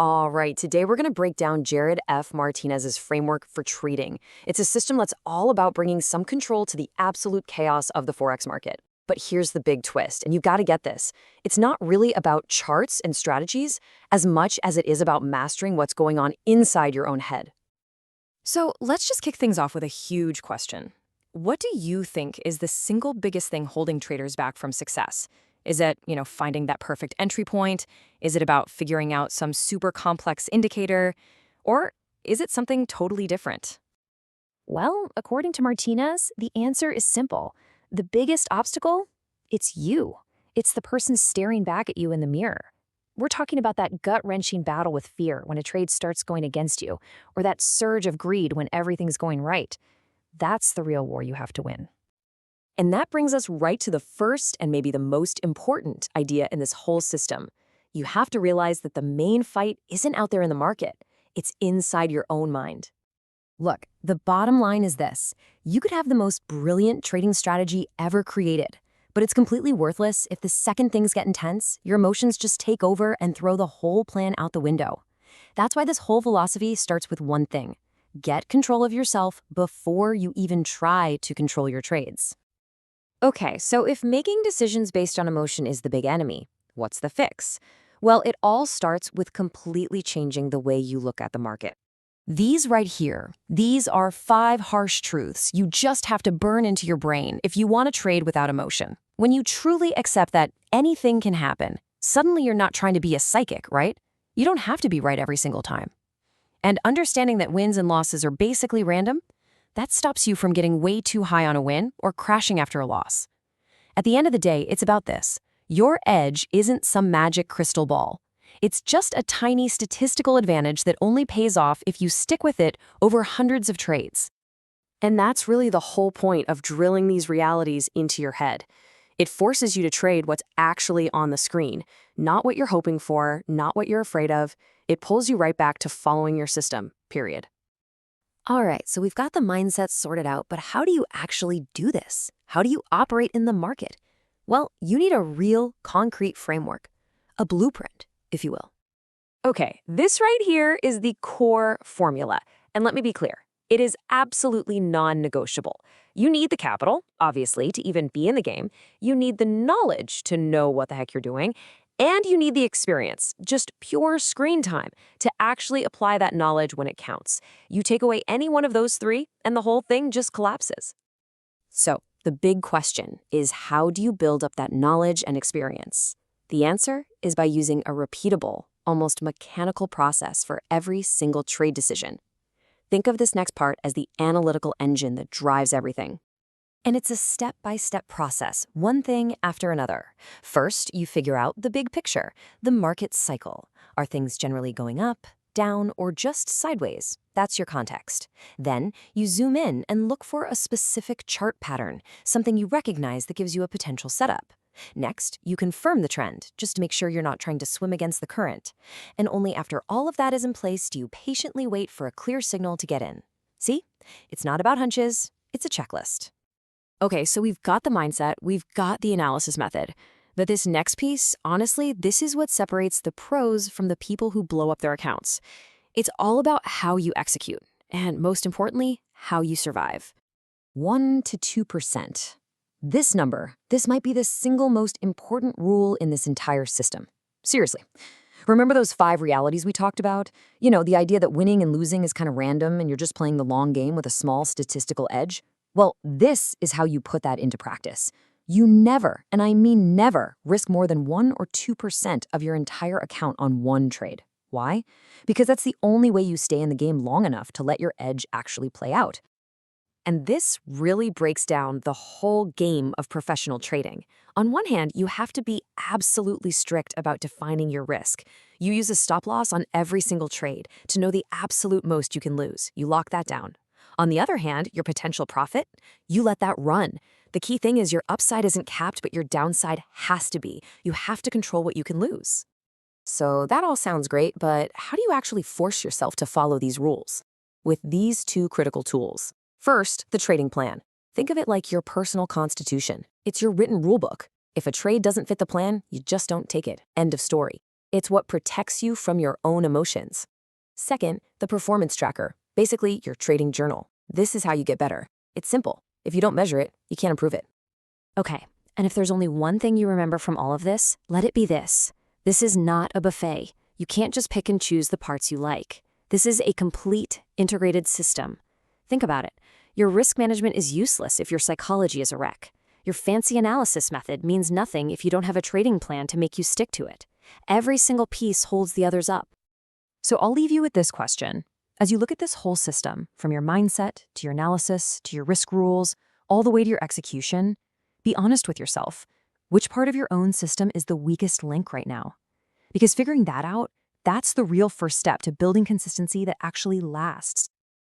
All right, today we're going to break down Jared F. Martinez's framework for trading. It's a system that's all about bringing some control to the absolute chaos of the Forex market. But here's the big twist, and you've got to get this. It's not really about charts and strategies as much as it is about mastering what's going on inside your own head. So let's just kick things off with a huge question. What do you think is the single biggest thing holding traders back from success? Is it, finding that perfect entry point? Is it about figuring out some super complex indicator? Or is it something totally different? Well, according to Martinez, the answer is simple. The biggest obstacle? It's you. It's the person staring back at you in the mirror. We're talking about that gut-wrenching battle with fear when a trade starts going against you, or that surge of greed when everything's going right. That's the real war you have to win. And that brings us right to the first and maybe the most important idea in this whole system. You have to realize that the main fight isn't out there in the market. It's inside your own mind. Look, the bottom line is this. You could have the most brilliant trading strategy ever created, but it's completely worthless if the second things get intense, your emotions just take over and throw the whole plan out the window. That's why this whole philosophy starts with one thing. Get control of yourself before you even try to control your trades. Okay, so if making decisions based on emotion is the big enemy, what's the fix? Well, it all starts with completely changing the way you look at the market. These right here, these are 5 harsh truths you just have to burn into your brain if you want to trade without emotion. When you truly accept that anything can happen, suddenly you're not trying to be a psychic, right? You don't have to be right every single time. And understanding that wins and losses are basically random, that stops you from getting way too high on a win or crashing after a loss. At the end of the day, it's about this. Your edge isn't some magic crystal ball. It's just a tiny statistical advantage that only pays off if you stick with it over hundreds of trades. And that's really the whole point of drilling these realities into your head. It forces you to trade what's actually on the screen, not what you're hoping for, not what you're afraid of. It pulls you right back to following your system, period. All right, so we've got the mindset sorted out, but how do you actually do this? How do you operate in the market? Well, you need a real, concrete framework, a blueprint, if you will. Okay, this right here is the core formula. And let me be clear, it is absolutely non-negotiable. You need the capital, obviously, to even be in the game. You need the knowledge to know what the heck you're doing. And you need the experience, just pure screen time, to actually apply that knowledge when it counts. You take away any one of those 3, and the whole thing just collapses. So, the big question is, how do you build up that knowledge and experience? The answer is by using a repeatable, almost mechanical process for every single trade decision. Think of this next part as the analytical engine that drives everything. And it's a step-by-step process, one thing after another. First, you figure out the big picture, the market cycle. Are things generally going up, down, or just sideways? That's your context. Then, you zoom in and look for a specific chart pattern, something you recognize that gives you a potential setup. Next, you confirm the trend, just to make sure you're not trying to swim against the current. And only after all of that is in place do you patiently wait for a clear signal to get in. See? It's not about hunches, it's a checklist. Okay, so we've got the mindset, we've got the analysis method. But this next piece, honestly, this is what separates the pros from the people who blow up their accounts. It's all about how you execute, and most importantly, how you survive. 1 to 2%. This number, this might be the single most important rule in this entire system. Seriously. Remember those 5 realities we talked about? The idea that winning and losing is kind of random and you're just playing the long game with a small statistical edge? Well, this is how you put that into practice. You never, and I mean never, risk more than 1 or 2% of your entire account on one trade. Why? Because that's the only way you stay in the game long enough to let your edge actually play out. And this really breaks down the whole game of professional trading. On one hand, you have to be absolutely strict about defining your risk. You use a stop loss on every single trade to know the absolute most you can lose. You lock that down. On the other hand, your potential profit, you let that run. The key thing is your upside isn't capped, but your downside has to be. You have to control what you can lose. So that all sounds great, but how do you actually force yourself to follow these rules? With these 2 critical tools. First, the trading plan. Think of it like your personal constitution. It's your written rulebook. If a trade doesn't fit the plan, you just don't take it. End of story. It's what protects you from your own emotions. Second, the performance tracker, basically your trading journal. This is how you get better. It's simple. If you don't measure it, you can't improve it. Okay, and if there's only one thing you remember from all of this, let it be this. This is not a buffet. You can't just pick and choose the parts you like. This is a complete, integrated system. Think about it. Your risk management is useless if your psychology is a wreck. Your fancy analysis method means nothing if you don't have a trading plan to make you stick to it. Every single piece holds the others up. So I'll leave you with this question. As you look at this whole system, from your mindset to your analysis to your risk rules, all the way to your execution, be honest with yourself. Which part of your own system is the weakest link right now? Because figuring that out, that's the real first step to building consistency that actually lasts.